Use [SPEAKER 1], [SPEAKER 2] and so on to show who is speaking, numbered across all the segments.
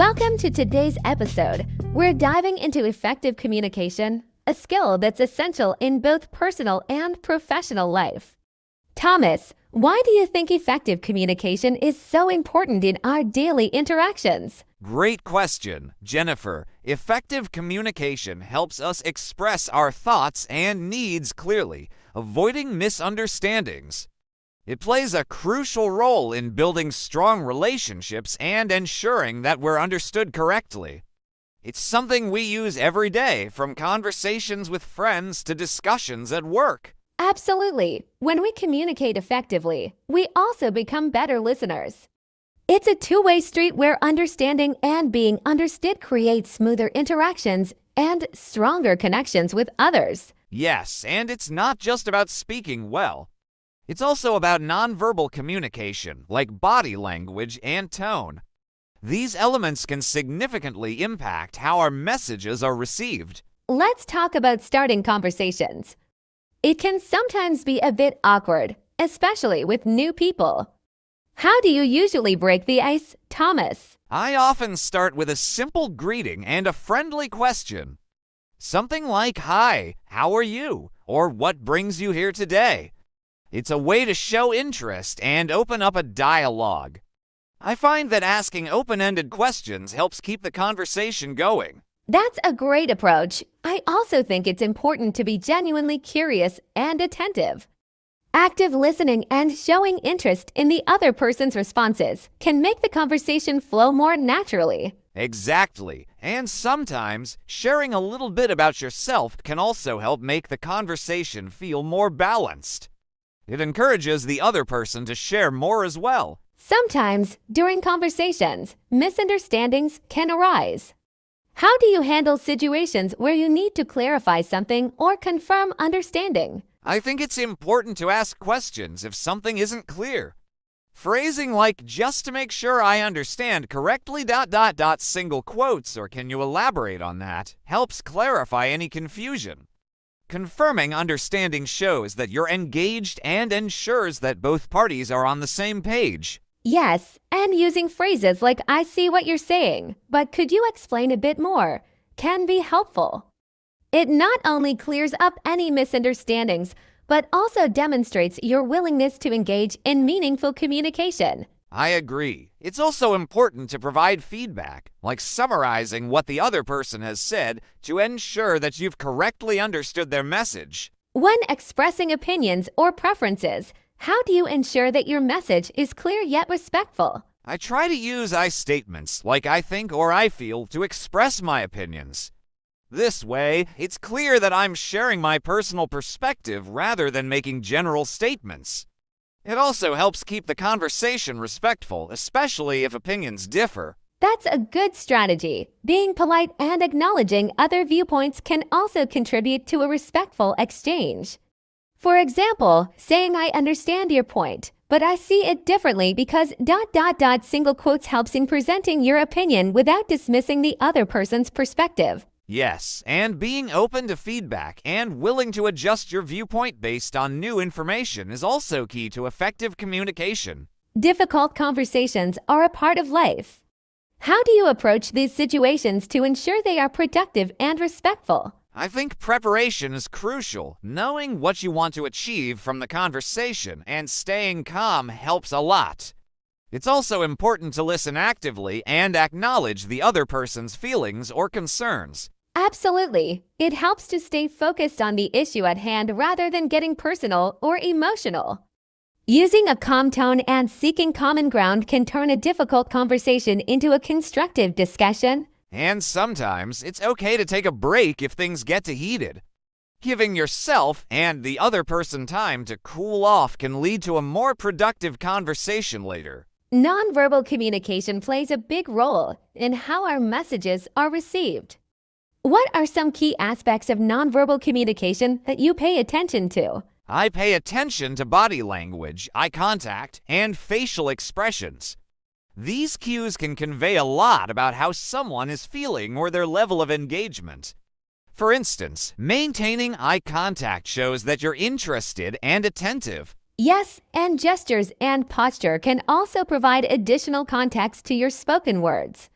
[SPEAKER 1] Welcome to today's episode. We're diving into effective communication, a skill that's essential in both personal and professional life. Thomas, why do you think effective communication is so important in our daily interactions?
[SPEAKER 2] Great question, Jennifer. Effective communication helps us express our thoughts and needs clearly, avoiding misunderstandings. It plays a crucial role in building strong relationships and ensuring that we're understood correctly. It's something we use every day, from conversations with friends to discussions at work.
[SPEAKER 1] Absolutely. When we communicate effectively, we also become better listeners. It's a two-way street where understanding and being understood create smoother interactions and stronger connections with others.
[SPEAKER 2] Yes, and it's not just about speaking well. It's also about nonverbal communication, like body language and tone. These elements can significantly impact how our messages are received.
[SPEAKER 1] Let's talk about starting conversations. It can sometimes be a bit awkward, especially with new people. How do you usually break the ice, Thomas?
[SPEAKER 2] I often start with a simple greeting and a friendly question. Something like, "Hi, how are you?" or "What brings you here today?" It's a way to show interest and open up a dialogue. I find that asking open-ended questions helps keep the conversation going.
[SPEAKER 1] That's a great approach. I also think it's important to be genuinely curious and attentive. Active listening and showing interest in the other person's responses can make the conversation flow more naturally.
[SPEAKER 2] Exactly. And sometimes, sharing a little bit about yourself can also help make the conversation feel more balanced. It encourages the other person to share more as well.
[SPEAKER 1] Sometimes, during conversations, misunderstandings can arise. How do you handle situations where you need to clarify something or confirm understanding?
[SPEAKER 2] I think it's important to ask questions if something isn't clear. Phrasing like "just to make sure I understand correctly ... single quotes or "can you elaborate on that" helps clarify any confusion. Confirming understanding shows that you're engaged and ensures that both parties are on the same page.
[SPEAKER 1] Yes, and using phrases like "I see what you're saying, but could you explain a bit more" can be helpful. It not only clears up any misunderstandings, but also demonstrates your willingness to engage in meaningful communication.
[SPEAKER 2] I agree. It's also important to provide feedback, like summarizing what the other person has said to ensure that you've correctly understood their message.
[SPEAKER 1] When expressing opinions or preferences, how do you ensure that your message is clear yet respectful?
[SPEAKER 2] I try to use I statements, like "I think" or "I feel," to express my opinions. This way, it's clear that I'm sharing my personal perspective rather than making general statements. It also helps keep the conversation respectful, especially if opinions differ.
[SPEAKER 1] That's a good strategy. Being polite and acknowledging other viewpoints can also contribute to a respectful exchange. For example, saying "I understand your point, but I see it differently because ... single quotes helps in presenting your opinion without dismissing the other person's perspective.
[SPEAKER 2] Yes, and being open to feedback and willing to adjust your viewpoint based on new information is also key to effective communication.
[SPEAKER 1] Difficult conversations are a part of life. How do you approach these situations to ensure they are productive and respectful?
[SPEAKER 2] I think preparation is crucial. Knowing what you want to achieve from the conversation and staying calm helps a lot. It's also important to listen actively and acknowledge the other person's feelings or concerns.
[SPEAKER 1] Absolutely. It helps to stay focused on the issue at hand rather than getting personal or emotional. Using a calm tone and seeking common ground can turn a difficult conversation into a constructive discussion.
[SPEAKER 2] And sometimes it's okay to take a break if things get too heated. Giving yourself and the other person time to cool off can lead to a more productive conversation later.
[SPEAKER 1] Nonverbal communication plays a big role in how our messages are received. What are some key aspects of nonverbal communication that you pay attention to?
[SPEAKER 2] I pay attention to body language, eye contact, and facial expressions. These cues can convey a lot about how someone is feeling or their level of engagement. For instance, maintaining eye contact shows that you're interested and attentive.
[SPEAKER 1] Yes, and gestures and posture can also provide additional context to your spoken words.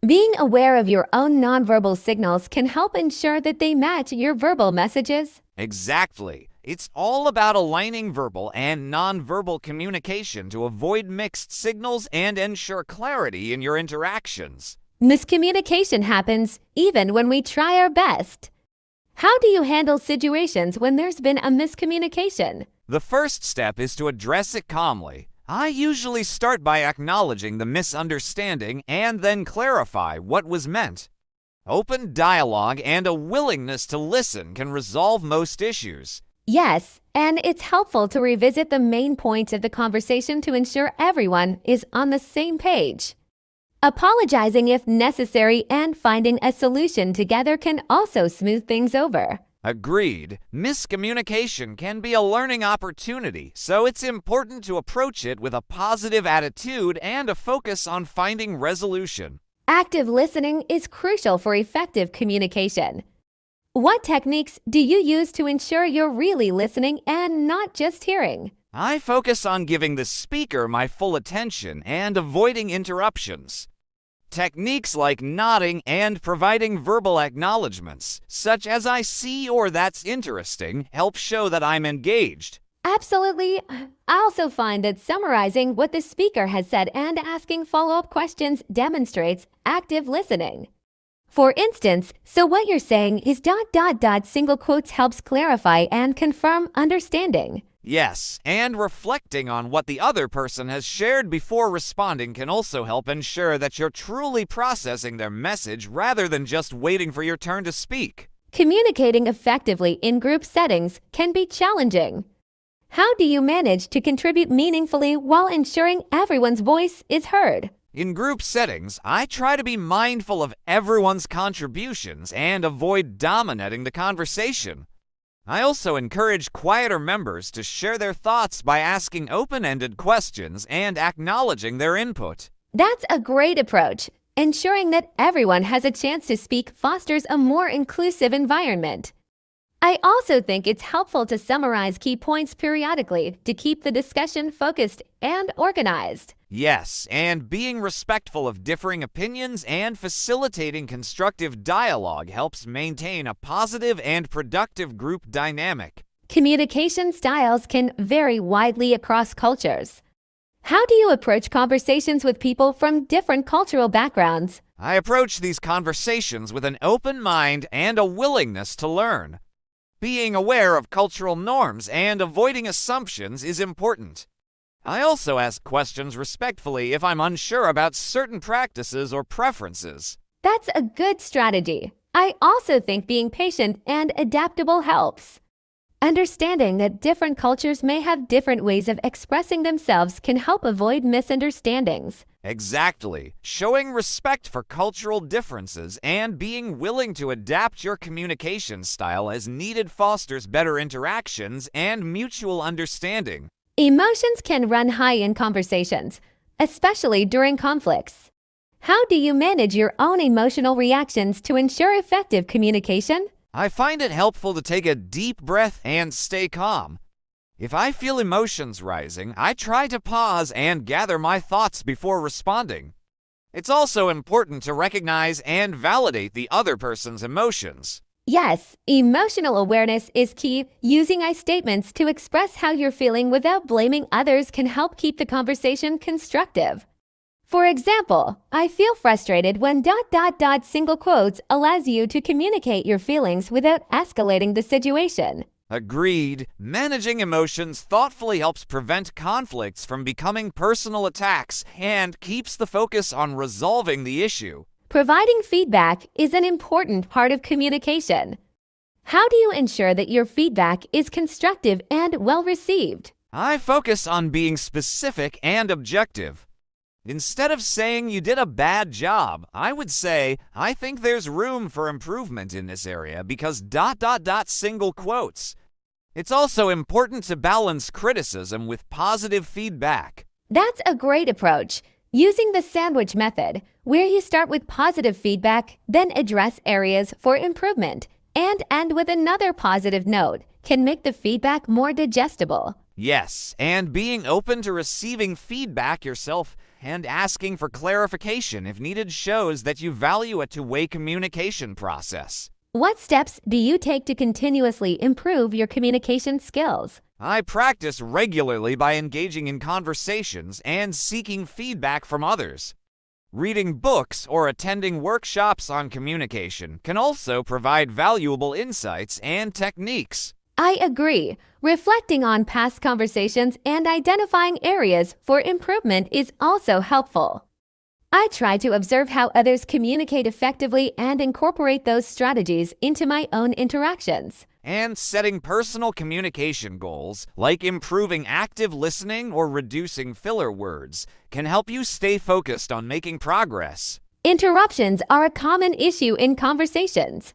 [SPEAKER 1] Being aware of your own nonverbal signals can help ensure that they match your verbal messages.
[SPEAKER 2] Exactly. It's all about aligning verbal and nonverbal communication to avoid mixed signals and ensure clarity in your interactions.
[SPEAKER 1] Miscommunication happens even when we try our best. How do you handle situations when there's been a miscommunication?
[SPEAKER 2] The first step is to address it calmly. I usually start by acknowledging the misunderstanding and then clarify what was meant. Open dialogue and a willingness to listen can resolve most issues.
[SPEAKER 1] Yes, and it's helpful to revisit the main points of the conversation to ensure everyone is on the same page. Apologizing if necessary and finding a solution together can also smooth things over.
[SPEAKER 2] Agreed. Miscommunication can be a learning opportunity, so it's important to approach it with a positive attitude and a focus on finding resolution.
[SPEAKER 1] Active listening is crucial for effective communication. What techniques do you use to ensure you're really listening and not just hearing?
[SPEAKER 2] I focus on giving the speaker my full attention and avoiding interruptions. Techniques like nodding and providing verbal acknowledgments, such as "I see" or "that's interesting," help show that I'm engaged.
[SPEAKER 1] Absolutely. I also find that summarizing what the speaker has said and asking follow-up questions demonstrates active listening. For instance, so what you're saying is ... single quotes helps clarify and confirm understanding.
[SPEAKER 2] Yes, and reflecting on what the other person has shared before responding can also help ensure that you're truly processing their message rather than just waiting for your turn to speak.
[SPEAKER 1] Communicating effectively in group settings can be challenging. How do you manage to contribute meaningfully while ensuring everyone's voice is heard?
[SPEAKER 2] In group settings, I try to be mindful of everyone's contributions and avoid dominating the conversation. I also encourage quieter members to share their thoughts by asking open-ended questions and acknowledging their input.
[SPEAKER 1] That's a great approach. Ensuring that everyone has a chance to speak fosters a more inclusive environment. I also think it's helpful to summarize key points periodically to keep the discussion focused and organized.
[SPEAKER 2] Yes, and being respectful of differing opinions and facilitating constructive dialogue helps maintain a positive and productive group dynamic.
[SPEAKER 1] Communication styles can vary widely across cultures. How do you approach conversations with people from different cultural backgrounds?
[SPEAKER 2] I approach these conversations with an open mind and a willingness to learn. Being aware of cultural norms and avoiding assumptions is important. I also ask questions respectfully if I'm unsure about certain practices or preferences.
[SPEAKER 1] That's a good strategy. I also think being patient and adaptable helps. Understanding that different cultures may have different ways of expressing themselves can help avoid misunderstandings.
[SPEAKER 2] Exactly. Showing respect for cultural differences and being willing to adapt your communication style as needed fosters better interactions and mutual understanding.
[SPEAKER 1] Emotions can run high in conversations, especially during conflicts. How do you manage your own emotional reactions to ensure effective communication?
[SPEAKER 2] I find it helpful to take a deep breath and stay calm. If I feel emotions rising, I try to pause and gather my thoughts before responding. It's also important to recognize and validate the other person's emotions.
[SPEAKER 1] Yes, emotional awareness is key. Using I statements to express how you're feeling without blaming others can help keep the conversation constructive. For example, I feel frustrated when ... single quotes allows you to communicate your feelings without escalating the situation.
[SPEAKER 2] Agreed. Managing emotions thoughtfully helps prevent conflicts from becoming personal attacks and keeps the focus on resolving the issue.
[SPEAKER 1] Providing feedback is an important part of communication. How do you ensure that your feedback is constructive and well received?
[SPEAKER 2] I focus on being specific and objective. Instead of saying you did a bad job, I would say, I think there's room for improvement in this area because ... single quotes. It's also important to balance criticism with positive feedback.
[SPEAKER 1] That's a great approach. Using the sandwich method, where you start with positive feedback, then address areas for improvement, and end with another positive note, can make the feedback more digestible.
[SPEAKER 2] Yes, and being open to receiving feedback yourself and asking for clarification if needed shows that you value a two-way communication process.
[SPEAKER 1] What steps do you take to continuously improve your communication skills?
[SPEAKER 2] I practice regularly by engaging in conversations and seeking feedback from others. Reading books or attending workshops on communication can also provide valuable insights and techniques.
[SPEAKER 1] I agree. Reflecting on past conversations and identifying areas for improvement is also helpful. I try to observe how others communicate effectively and incorporate those strategies into my own interactions.
[SPEAKER 2] And setting personal communication goals, like improving active listening or reducing filler words, can help you stay focused on making progress.
[SPEAKER 1] Interruptions are a common issue in conversations.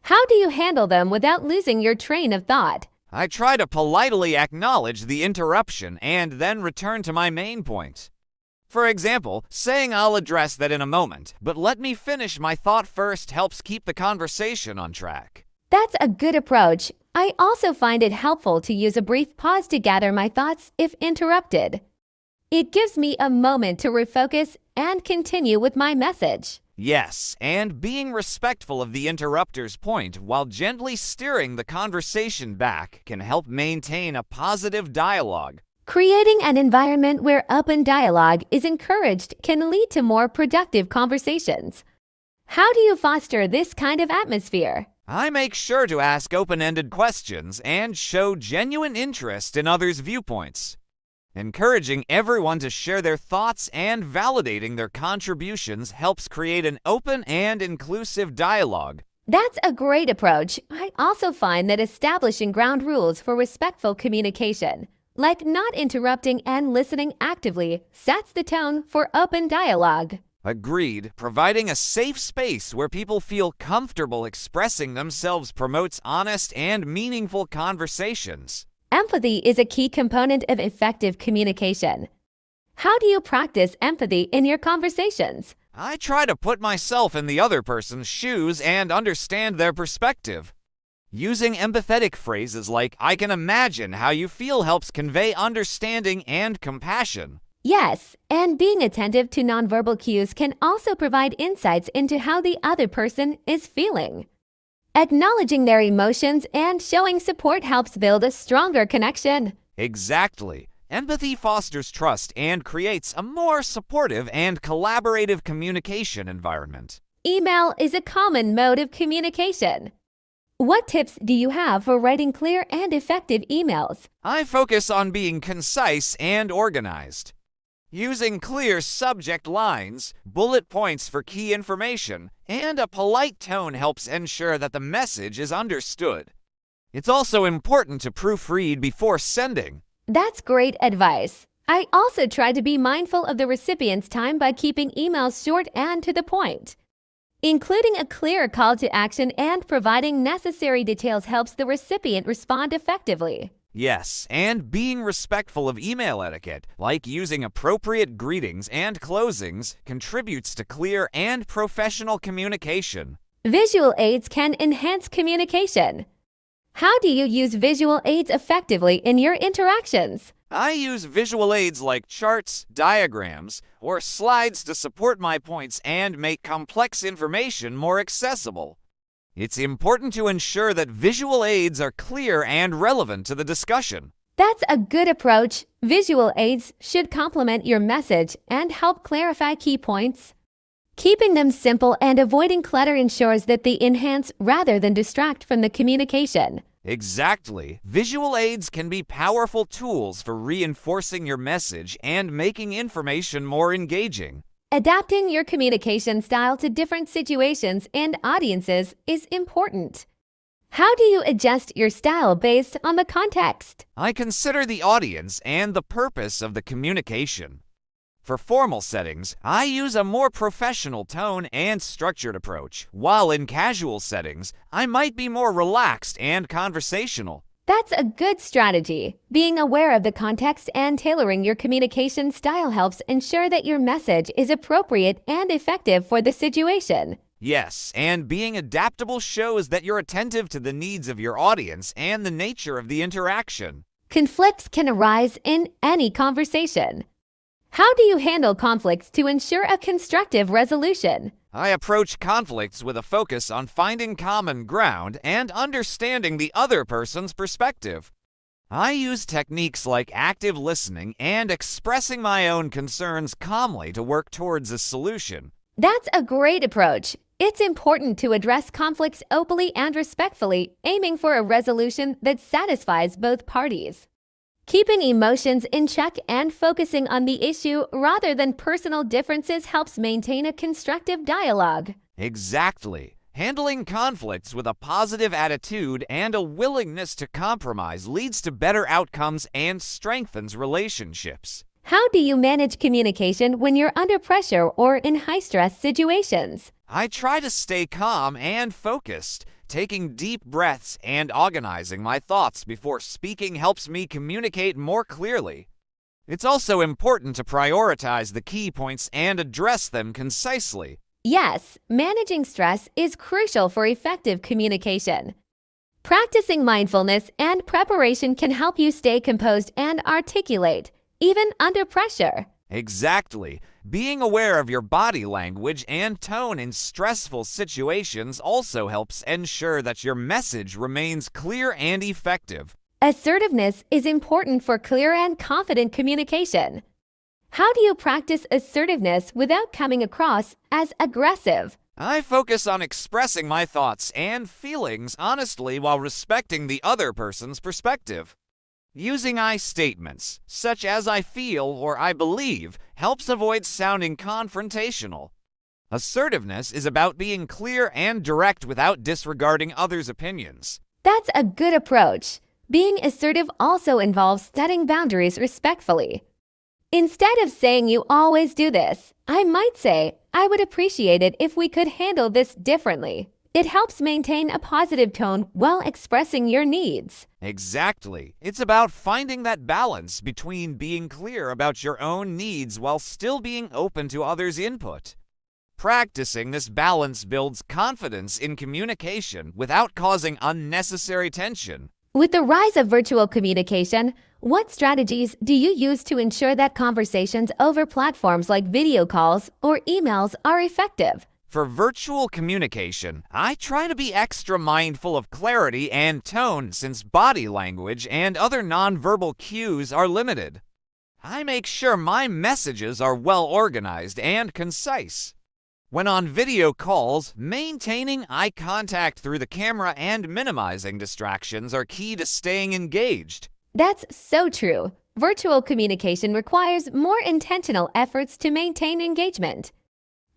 [SPEAKER 1] How do you handle them without losing your train of thought?
[SPEAKER 2] I try to politely acknowledge the interruption and then return to my main point. For example, saying I'll address that in a moment, but let me finish my thought first helps keep the conversation on track.
[SPEAKER 1] That's a good approach. I also find it helpful to use a brief pause to gather my thoughts if interrupted. It gives me a moment to refocus and continue with my message.
[SPEAKER 2] Yes, and being respectful of the interrupter's point while gently steering the conversation back can help maintain a positive dialogue.
[SPEAKER 1] Creating an environment where open dialogue is encouraged can lead to more productive conversations. How do you foster this kind of atmosphere?
[SPEAKER 2] I make sure to ask open-ended questions and show genuine interest in others' viewpoints. Encouraging everyone to share their thoughts and validating their contributions helps create an open and inclusive dialogue.
[SPEAKER 1] That's a great approach. I also find that establishing ground rules for respectful communication, like not interrupting and listening actively, sets the tone for open dialogue.
[SPEAKER 2] Agreed. Providing a safe space where people feel comfortable expressing themselves promotes honest and meaningful conversations.
[SPEAKER 1] Empathy is a key component of effective communication. How do you practice empathy in your conversations?
[SPEAKER 2] I try to put myself in the other person's shoes and understand their perspective. Using empathetic phrases like, "I can imagine how you feel," helps convey understanding and compassion.
[SPEAKER 1] Yes, and being attentive to nonverbal cues can also provide insights into how the other person is feeling. Acknowledging their emotions and showing support helps build a stronger connection.
[SPEAKER 2] Exactly. Empathy fosters trust and creates a more supportive and collaborative communication environment.
[SPEAKER 1] Email is a common mode of communication. What tips do you have for writing clear and effective emails?
[SPEAKER 2] I focus on being concise and organized. Using clear subject lines, bullet points for key information, and a polite tone helps ensure that the message is understood. It's also important to proofread before sending.
[SPEAKER 1] That's great advice. I also try to be mindful of the recipient's time by keeping emails short and to the point. Including a clear call to action and providing necessary details helps the recipient respond effectively.
[SPEAKER 2] Yes, and being respectful of email etiquette, like using appropriate greetings and closings, contributes to clear and professional communication.
[SPEAKER 1] Visual aids can enhance communication. How do you use visual aids effectively in your interactions?
[SPEAKER 2] I use visual aids like charts, diagrams, or slides to support my points and make complex information more accessible. It's important to ensure that visual aids are clear and relevant to the discussion.
[SPEAKER 1] That's a good approach. Visual aids should complement your message and help clarify key points. Keeping them simple and avoiding clutter ensures that they enhance rather than distract from the communication.
[SPEAKER 2] Exactly. Visual aids can be powerful tools for reinforcing your message and making information more engaging.
[SPEAKER 1] Adapting your communication style to different situations and audiences is important. How do you adjust your style based on the context?
[SPEAKER 2] I consider the audience and the purpose of the communication. For formal settings, I use a more professional tone and structured approach, while in casual settings, I might be more relaxed and conversational.
[SPEAKER 1] That's a good strategy. Being aware of the context and tailoring your communication style helps ensure that your message is appropriate and effective for the situation.
[SPEAKER 2] Yes, and being adaptable shows that you're attentive to the needs of your audience and the nature of the interaction.
[SPEAKER 1] Conflicts can arise in any conversation. How do you handle conflicts to ensure a constructive resolution?
[SPEAKER 2] I approach conflicts with a focus on finding common ground and understanding the other person's perspective. I use techniques like active listening and expressing my own concerns calmly to work towards a solution.
[SPEAKER 1] That's a great approach. It's important to address conflicts openly and respectfully, aiming for a resolution that satisfies both parties. Keeping emotions in check and focusing on the issue rather than personal differences helps maintain a constructive dialogue.
[SPEAKER 2] Exactly. Handling conflicts with a positive attitude and a willingness to compromise leads to better outcomes and strengthens relationships.
[SPEAKER 1] How do you manage communication when you're under pressure or in high-stress situations?
[SPEAKER 2] I try to stay calm and focused. Taking deep breaths and organizing my thoughts before speaking helps me communicate more clearly. It's also important to prioritize the key points and address them concisely.
[SPEAKER 1] Yes, managing stress is crucial for effective communication. Practicing mindfulness and preparation can help you stay composed and articulate, even under pressure.
[SPEAKER 2] Exactly. Being aware of your body language and tone in stressful situations also helps ensure that your message remains clear and effective.
[SPEAKER 1] Assertiveness is important for clear and confident communication. How do you practice assertiveness without coming across as aggressive?
[SPEAKER 2] I focus on expressing my thoughts and feelings honestly while respecting the other person's perspective. Using I statements, such as I feel or I believe, helps avoid sounding confrontational. Assertiveness is about being clear and direct without disregarding others' opinions.
[SPEAKER 1] That's a good approach. Being assertive also involves setting boundaries respectfully. Instead of saying you always do this, I might say, I would appreciate it if we could handle this differently. It helps maintain a positive tone while expressing your needs.
[SPEAKER 2] Exactly. It's about finding that balance between being clear about your own needs while still being open to others' input. Practicing this balance builds confidence in communication without causing unnecessary tension.
[SPEAKER 1] With the rise of virtual communication, what strategies do you use to ensure that conversations over platforms like video calls or emails are effective?
[SPEAKER 2] For virtual communication, I try to be extra mindful of clarity and tone since body language and other nonverbal cues are limited. I make sure my messages are well organized and concise. When on video calls, maintaining eye contact through the camera and minimizing distractions are key to staying engaged.
[SPEAKER 1] That's so true. Virtual communication requires more intentional efforts to maintain engagement.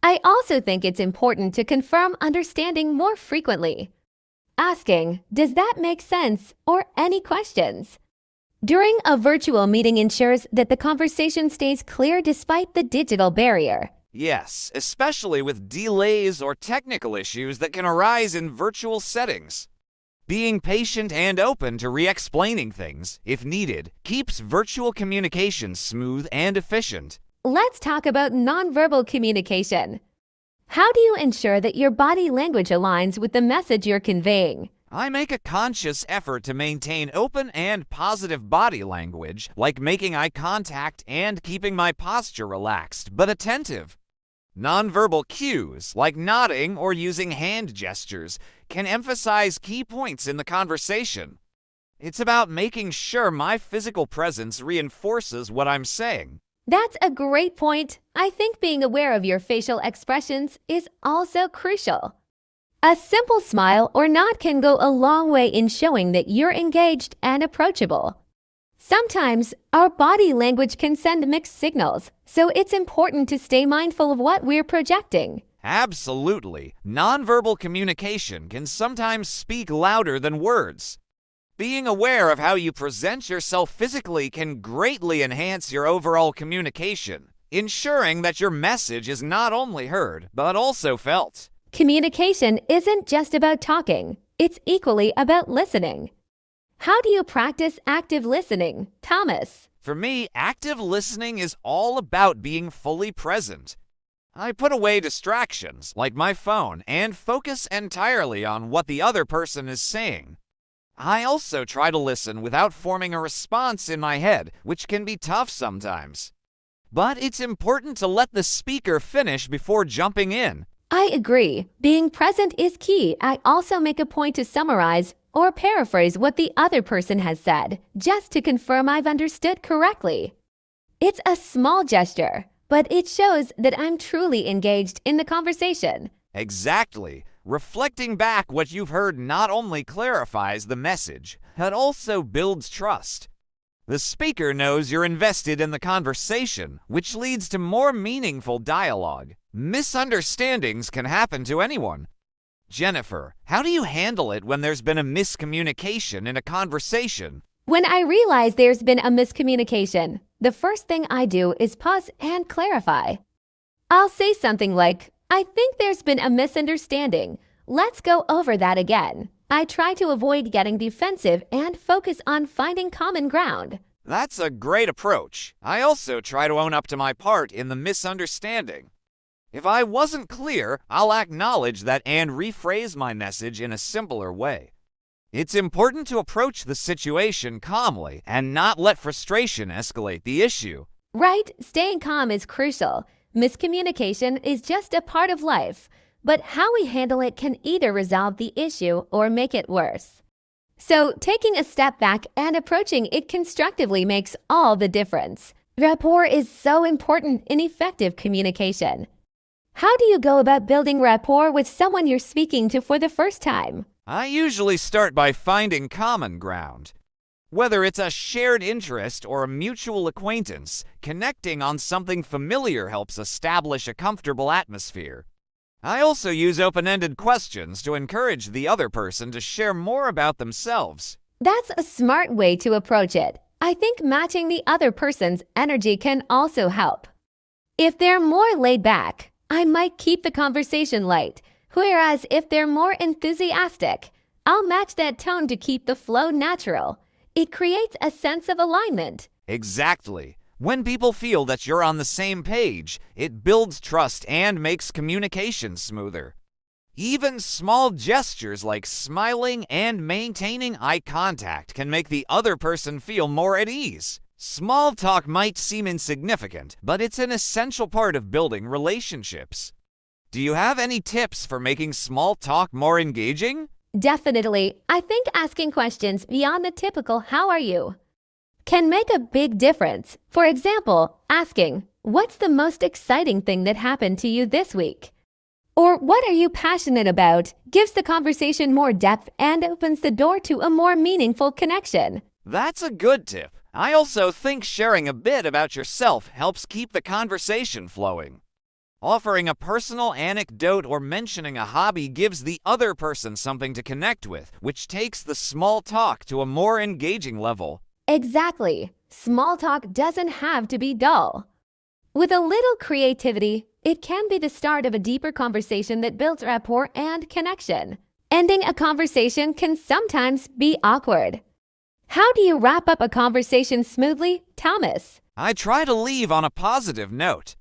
[SPEAKER 1] I also think it's important to confirm understanding more frequently. Asking, "Does that make sense?" or any questions during a virtual meeting ensures that the conversation stays clear despite the digital barrier.
[SPEAKER 2] Yes, especially with delays or technical issues that can arise in virtual settings. Being patient and open to re-explaining things, if needed, keeps virtual communication smooth and efficient.
[SPEAKER 1] Let's talk about nonverbal communication. How do you ensure that your body language aligns with the message you're conveying?
[SPEAKER 2] I make a conscious effort to maintain open and positive body language, like making eye contact and keeping my posture relaxed but attentive. Nonverbal cues, like nodding or using hand gestures, can emphasize key points in the conversation. It's about making sure my physical presence reinforces what I'm saying.
[SPEAKER 1] That's a great point. I think being aware of your facial expressions is also crucial. A simple smile or nod can go a long way in showing that you're engaged and approachable. Sometimes, our body language can send mixed signals, so it's important to stay mindful of what we're projecting.
[SPEAKER 2] Absolutely. Nonverbal communication can sometimes speak louder than words. Being aware of how you present yourself physically can greatly enhance your overall communication, ensuring that your message is not only heard, but also felt.
[SPEAKER 1] Communication isn't just about talking, it's equally about listening. How do you practice active listening, Thomas?
[SPEAKER 2] For me, active listening is all about being fully present. I put away distractions, like my phone, and focus entirely on what the other person is saying. I also try to listen without forming a response in my head, which can be tough sometimes. but it's important to let the speaker finish before jumping in.
[SPEAKER 1] I agree. Being present is key. I also make a point to summarize or paraphrase what the other person has said, just to confirm I've understood correctly. It's a small gesture, but it shows that I'm truly engaged in the conversation.
[SPEAKER 2] Exactly. Reflecting back what you've heard not only clarifies the message, but also builds trust. The speaker knows you're invested in the conversation, which leads to more meaningful dialogue. Misunderstandings can happen to anyone. Jennifer, how do you handle it when there's been a miscommunication in a conversation?
[SPEAKER 1] When I realize there's been a miscommunication, the first thing I do is pause and clarify. I'll say something like, I think there's been a misunderstanding. Let's go over that again. I try to avoid getting defensive and focus on finding common ground.
[SPEAKER 2] That's a great approach. I also try to own up to my part in the misunderstanding. If I wasn't clear, I'll acknowledge that and rephrase my message in a simpler way. It's important to approach the situation calmly and not let frustration escalate the issue.
[SPEAKER 1] Right, staying calm is crucial. Miscommunication is just a part of life, but how we handle it can either resolve the issue or make it worse. So, taking a step back and approaching it constructively makes all the difference. Rapport is so important in effective communication. How do you go about building rapport with someone you're speaking to for the first time?
[SPEAKER 2] I usually start by finding common ground. Whether it's a shared interest or a mutual acquaintance, connecting on something familiar helps establish a comfortable atmosphere. I also use open-ended questions to encourage the other person to share more about themselves.
[SPEAKER 1] That's a smart way to approach it. I think matching the other person's energy can also help. If they're more laid back, I might keep the conversation light, whereas if they're more enthusiastic, I'll match that tone to keep the flow natural. It creates a sense of alignment.
[SPEAKER 2] Exactly. When people feel that you're on the same page, it builds trust and makes communication smoother. Even small gestures like smiling and maintaining eye contact can make the other person feel more at ease. Small talk might seem insignificant, but it's an essential part of building relationships. Do you have any tips for making small talk more engaging?
[SPEAKER 1] Definitely. I think asking questions beyond the typical "how are you" can make a big difference. For example, asking, "What's the most exciting thing that happened to you this week?" Or "What are you passionate about?" gives the conversation more depth and opens the door to a more meaningful connection.
[SPEAKER 2] That's a good tip. I also think sharing a bit about yourself helps keep the conversation flowing. Offering a personal anecdote or mentioning a hobby gives the other person something to connect with, which takes the small talk to a more engaging level.
[SPEAKER 1] Exactly. Small talk doesn't have to be dull. With a little creativity, it can be the start of a deeper conversation that builds rapport and connection. Ending a conversation can sometimes be awkward. How do you wrap up a conversation smoothly, Thomas?
[SPEAKER 2] I try to leave on a positive note.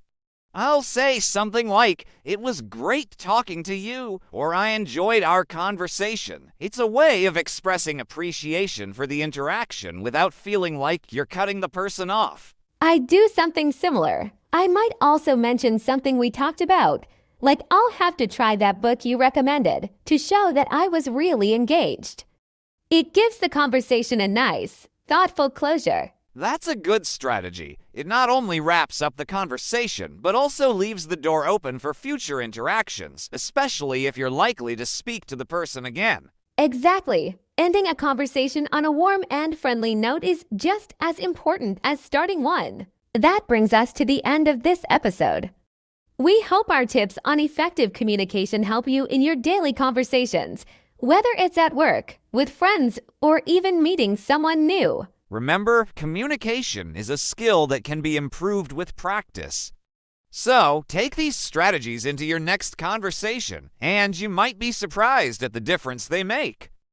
[SPEAKER 2] I'll say something like, "It was great talking to you," or "I enjoyed our conversation." It's a way of expressing appreciation for the interaction without feeling like you're cutting the person off.
[SPEAKER 1] I do something similar. I might also mention something we talked about, like "I'll have to try that book you recommended," to show that I was really engaged. It gives the conversation a nice, thoughtful closure.
[SPEAKER 2] That's a good strategy. It not only wraps up the conversation, but also leaves the door open for future interactions, especially if you're likely to speak to the person again.
[SPEAKER 1] Exactly. Ending a conversation on a warm and friendly note is just as important as starting one. That brings us to the end of this episode. We hope our tips on effective communication help you in your daily conversations, whether it's at work, with friends, or even meeting someone new.
[SPEAKER 2] Remember, communication is a skill that can be improved with practice. So, take these strategies into your next conversation, and you might be surprised at the difference they make.